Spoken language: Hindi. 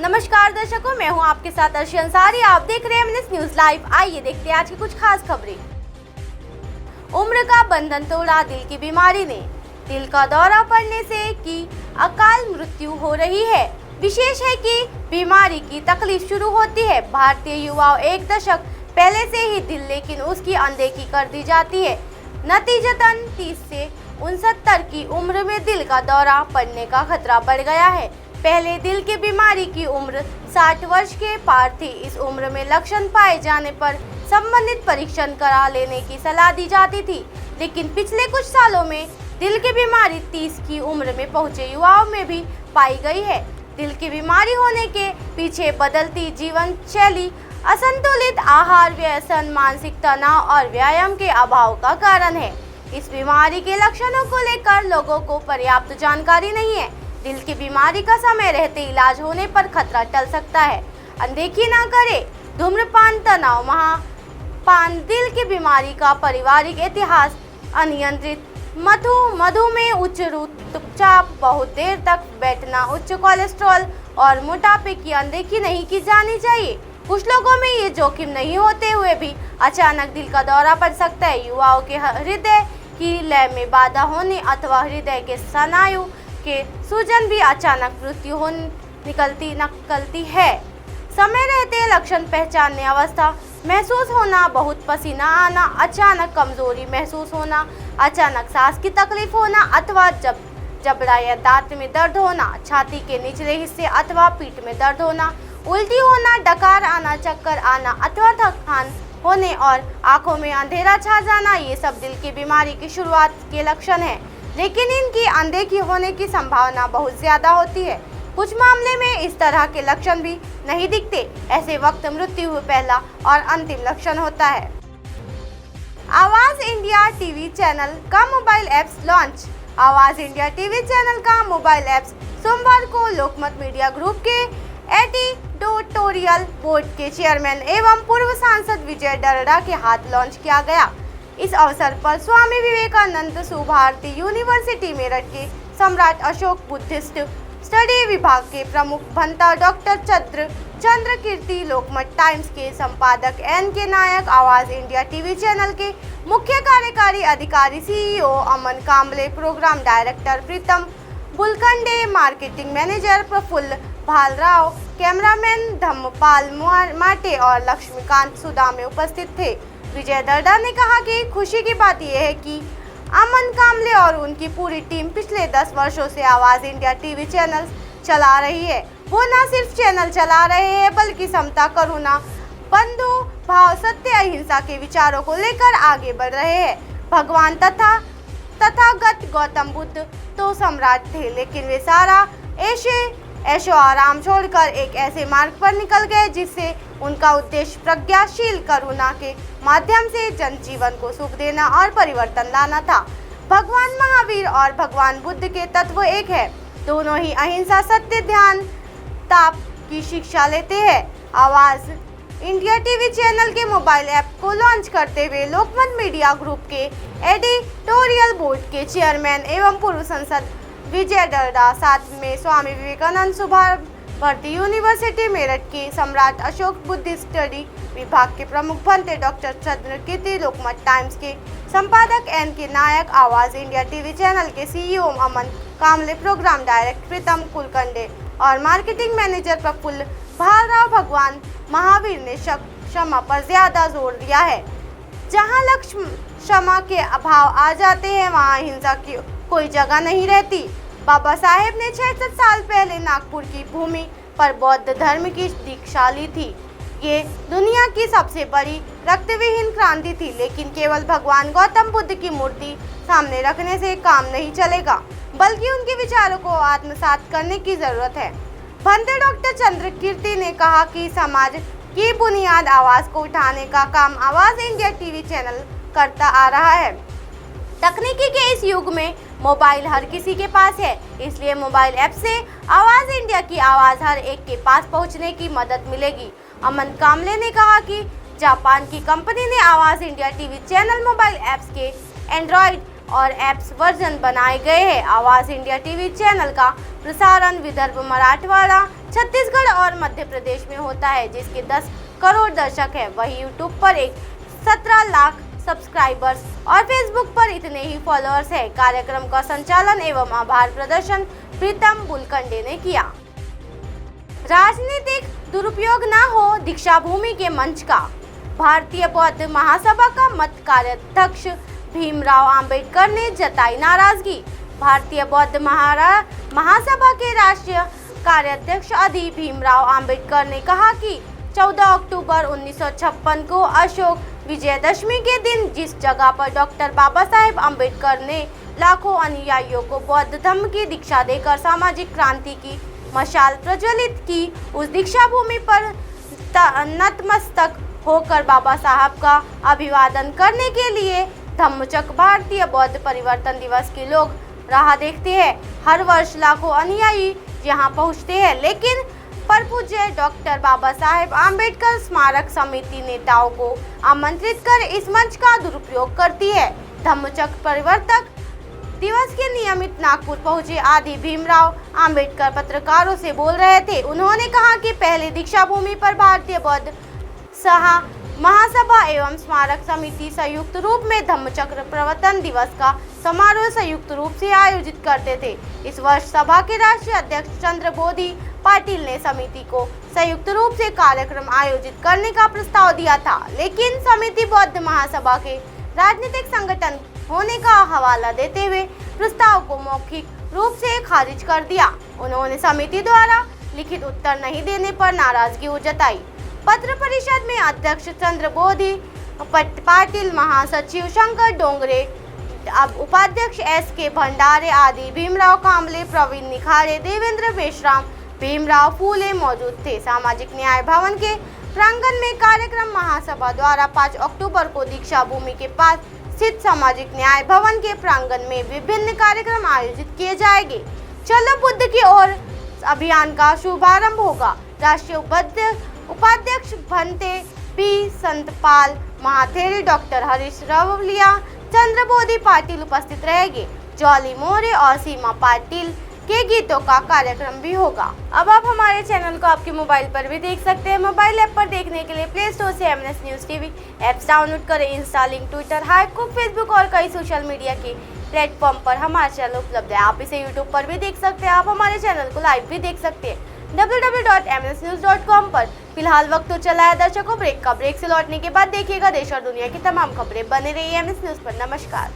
नमस्कार दर्शकों, मैं हूं आपके साथ अर्शी अंसारी। आप देख रहे हैं एमएनएस न्यूज लाइव। आइए देखते हैं आज की कुछ खास खबरें। उम्र का बंधन तोड़ा दिल की बीमारी ने। दिल का दौरा पड़ने से की अकाल मृत्यु हो रही है। विशेष है कि बीमारी की तकलीफ शुरू होती है भारतीय युवाओं एक दशक पहले से ही दिल, लेकिन उसकी अनदेखी कर दी जाती है। नतीजतन 30 से 69 की उम्र में दिल का दौरा पड़ने का खतरा बढ़ गया है। पहले दिल की बीमारी की उम्र 60 वर्ष के पार थी। इस उम्र में लक्षण पाए जाने पर संबंधित परीक्षण करा लेने की सलाह दी जाती थी, लेकिन पिछले कुछ सालों में दिल की बीमारी 30 की उम्र में पहुंचे युवाओं में भी पाई गई है। दिल की बीमारी होने के पीछे बदलती जीवन शैली, असंतुलित आहार, व्यसन, मानसिक तनाव और व्यायाम के अभाव का कारण है। इस बीमारी के लक्षणों को लेकर लोगों को पर्याप्त जानकारी नहीं है। दिल की बीमारी का समय रहते इलाज होने पर खतरा टल सकता है। अनदेखी ना करें। धूम्रपान, तनाव, महापान, दिल की बीमारी का पारिवारिक इतिहास, अनियंत्रित मधुमेह, उच्च रक्तचाप, बहुत देर तक बैठना, उच्च कोलेस्ट्रॉल और मोटापे की अनदेखी नहीं की जानी चाहिए। कुछ लोगों में ये जोखिम नहीं होते हुए भी अचानक दिल का दौरा पड़ सकता है। युवाओं के हृदय की लय में बाधा होने अथवा हृदय के स्नायु के सूजन भी अचानक मृत्यु हो निकलती है। समय रहते लक्षण पहचानने, अवस्था महसूस होना, बहुत पसीना आना, अचानक कमजोरी महसूस होना, अचानक सांस की तकलीफ होना अथवा जबड़ा या दांत में दर्द होना, छाती के निचले हिस्से अथवा पीठ में दर्द होना, उल्टी होना, डकार आना, चक्कर आना अथवा थकान होने और आंखों में अंधेरा छा जाना, ये सब दिल की बीमारी की शुरुआत के लक्षण हैं। लेकिन इनकी अनदेखी होने की संभावना बहुत ज्यादा होती है। कुछ मामले में इस तरह के लक्षण भी नहीं दिखते। ऐसे वक्त मृत्यु पहला और अंतिम लक्षण होता है। आवाज इंडिया टीवी चैनल का मोबाइल एप्स लॉन्च। आवाज इंडिया टीवी चैनल का मोबाइल एप्स सोमवार को लोकमत मीडिया ग्रुप के एडिटोरियल बोर्ड के चेयरमैन एवं पूर्व सांसद विजय दर्डा के हाथ लॉन्च किया गया। इस अवसर पर स्वामी विवेकानंद सुभारती यूनिवर्सिटी मेरठ के सम्राट अशोक बुद्धिस्ट स्टडी विभाग के प्रमुख भंता डॉक्टर चंद्र कीर्ति, लोकमत टाइम्स के संपादक एन.के. नायक, आवाज इंडिया टीवी चैनल के मुख्य कार्यकारी अधिकारी CEO Aman Kamble, programme director Pritam Bulkhande, marketing manager Praful Bhalrao, cameraman Dhammapal Mate और लक्ष्मीकांत सुदामे उपस्थित थे। विजय दर्डा ने कहा कि खुशी की बात यह है कि अमन कांबले और उनकी पूरी टीम पिछले 10 वर्षों से आवाज इंडिया टीवी चैनल चला रही है। वो न सिर्फ चैनल चला रहे हैं बल्कि समता, करुणा, बंधु भाव, सत्य, अहिंसा के विचारों को लेकर आगे बढ़ रहे हैं। भगवान तथागत गौतम बुद्ध तो सम्राट थे, लेकिन वे सारा ऐशो आराम छोड़कर एक ऐसे मार्ग पर निकल गए जिससे उनका उद्देश्य प्रज्ञाशील करुणा के माध्यम से जनजीवन को सुख देना और परिवर्तन लाना था। भगवान महावीर और भगवान बुद्ध के तत्व एक है। दोनों ही अहिंसा, सत्य, ध्यान, ताप की शिक्षा लेते हैं। आवाज इंडिया टीवी चैनल के मोबाइल ऐप को लॉन्च करते हुए लोकमत मीडिया ग्रुप के एडिटोरियल बोर्ड के चेयरमैन एवं पूर्व सांसद विजय दर्डा, साथ में स्वामी विवेकानंद सुभारती यूनिवर्सिटी मेरठ के सम्राट अशोक बुद्धिस्ट स्टडी विभाग के प्रमुख भंते डॉक्टर चंद्र कीर्ति, लोकमत टाइम्स के संपादक एन.के. नायक, आवाज इंडिया टीवी चैनल के CEO Aman Kamble, programme director Pritam बुलखंडे और मार्केटिंग मैनेजर प्रफुल्ल भालराव, भगवान महावीर ने क्षमा पर ज्यादा जोर दिया है। जहाँ लक्ष्य क्षमा के अभाव आ जाते हैं, वहाँ हिंसा की कोई जगह नहीं रहती। बाबा साहेब ने 66 साल पहले नागपुर की भूमि पर बौद्ध धर्म की दीक्षा ली थी। ये दुनिया की सबसे बड़ी रक्तविहीन क्रांति थी, लेकिन केवल भगवान गौतम बुद्ध की मूर्ति सामने रखने से काम नहीं चलेगा, बल्कि उनके विचारों को आत्मसात करने की जरूरत है। भंते डॉक्टर चंद्र कीर्ति ने कहा कि समाज की बुनियाद आवाज को उठाने का काम आवाज इंडिया टीवी चैनल करता आ रहा है। तकनीकी के इस युग में मोबाइल हर किसी के पास है, इसलिए मोबाइल ऐप से आवाज इंडिया की आवाज हर एक के पास पहुंचने की मदद मिलेगी। अमन कांबले ने कहा कि जापान की कंपनी ने आवाज India TV channel mobile apps के एंड्रॉइड और ऐप्स वर्जन बनाए गए हैं। आवाज इंडिया टीवी चैनल का प्रसारण विदर्भ, मराठवाड़ा, छत्तीसगढ़ और मध्य प्रदेश में होता है, जिसके 10 करोड़ दर्शक है। वहीं यूट्यूब पर 17 लाख सब्सक्राइबर्स और फेसबुक पर इतने ही फॉलोअर्स है। कार्यक्रम का संचालन एवं आभार प्रदर्शन प्रीतम बुलकंडे ने किया। राजनीतिक दुरुपयोग न हो दीक्षा भूमि के मंच का। भारतीय बौद्ध महासभा का मत कार्याध्यक्ष भीमराव अंबेडकर ने जताई नाराजगी। भारतीय बौद्ध महासभा के राष्ट्रीय कार्याध्यक्ष आदि भीमराव अंबेडकर ने कहा कि 14 अक्टूबर 1956 को अशोक विजयदशमी के दिन जिस जगह पर डॉक्टर बाबा साहेब अंबेडकर ने लाखों अनुयायियों को बौद्ध धर्म की दीक्षा देकर सामाजिक क्रांति की मशाल प्रज्वलित की, उस दीक्षा भूमि पर नतमस्तक होकर बाबा साहब का अभिवादन करने के लिए धम्मचक्र भारतीय बौद्ध परिवर्तन दिवस के लोग राह देखते हैं। हर वर्ष लाखों अनुयायी यहाँ पहुँचते हैं, लेकिन परपूज्य डॉक्टर बाबा साहेब आम्बेडकर स्मारक समिति नेताओं को आमंत्रित कर इस मंच का दुरुपयोग करती है। धम्मचक्र परिवर्तक दिवस के नियमित नागपुर पहुंचे आदि भीमराव अंबेडकर पत्रकारों से बोल रहे थे। उन्होंने कहा कि पहले दीक्षा भूमि पर भारतीय बौद्ध महासभा एवं स्मारक समिति संयुक्त रूप में धम्मचक्र प्रवर्तन दिवस का समारोह संयुक्त रूप से आयोजित करते थे। इस वर्ष सभा के राष्ट्रीय अध्यक्ष चंद्रबोधि पाटिल ने समिति को संयुक्त रूप से कार्यक्रम आयोजित करने का प्रस्ताव दिया था, लेकिन समिति बौद्ध महासभा के राजनीतिक संगठन होने का हवाला देते हुए प्रस्ताव को मौखिक रूप से खारिज कर दिया। उन्होंने समिति द्वारा लिखित उत्तर नहीं देने पर नाराजगी जताई। पत्र परिषद में अध्यक्ष चंद्रबोधि पाटिल, महासचिव शंकर डोंगरे, उपाध्यक्ष SK भंडारे आदि भीमराव कांबले, प्रवीण निखारे, देवेंद्र मेश्राम, भीमराव फूले मौजूद थे। सामाजिक न्याय भवन के प्रांगण में कार्यक्रम महासभा द्वारा 5 अक्टूबर को दीक्षा भूमि के पास स्थित सामाजिक न्याय भवन के प्रांगण में विभिन्न कार्यक्रम आयोजित किए जाएंगे। चलो बुद्ध की ओर अभियान का शुभारंभ होगा। राष्ट्रीय उपाध्यक्ष भंते पी संतपाल महाथेरी, डॉक्टर हरीश रावलिया, चंद्रबोधि पाटिल उपस्थित रहेंगे। जॉली मोरे और सीमा पाटिल के गीतों का कार्यक्रम भी होगा। अब आप हमारे चैनल को आपके मोबाइल पर भी देख सकते हैं। मोबाइल ऐप पर देखने के लिए प्ले स्टोर से MNS news TV apps download करें। इंस्टा, लिंक, ट्विटर, हाइकूक, फेसबुक और कई सोशल मीडिया के प्लेटफॉर्म पर हमारा चैनल उपलब्ध है। आप इसे यूट्यूब पर भी देख सकते हैं। आप हमारे चैनल को लाइव भी देख सकते हैं www.mnsnews.com पर। फिलहाल वक्त तो चला है दर्शकों ब्रेक का। ब्रेक से लौटने के बाद देखिएगा देश और दुनिया की तमाम खबरें। बने रहिए MNS न्यूज़ पर। नमस्कार।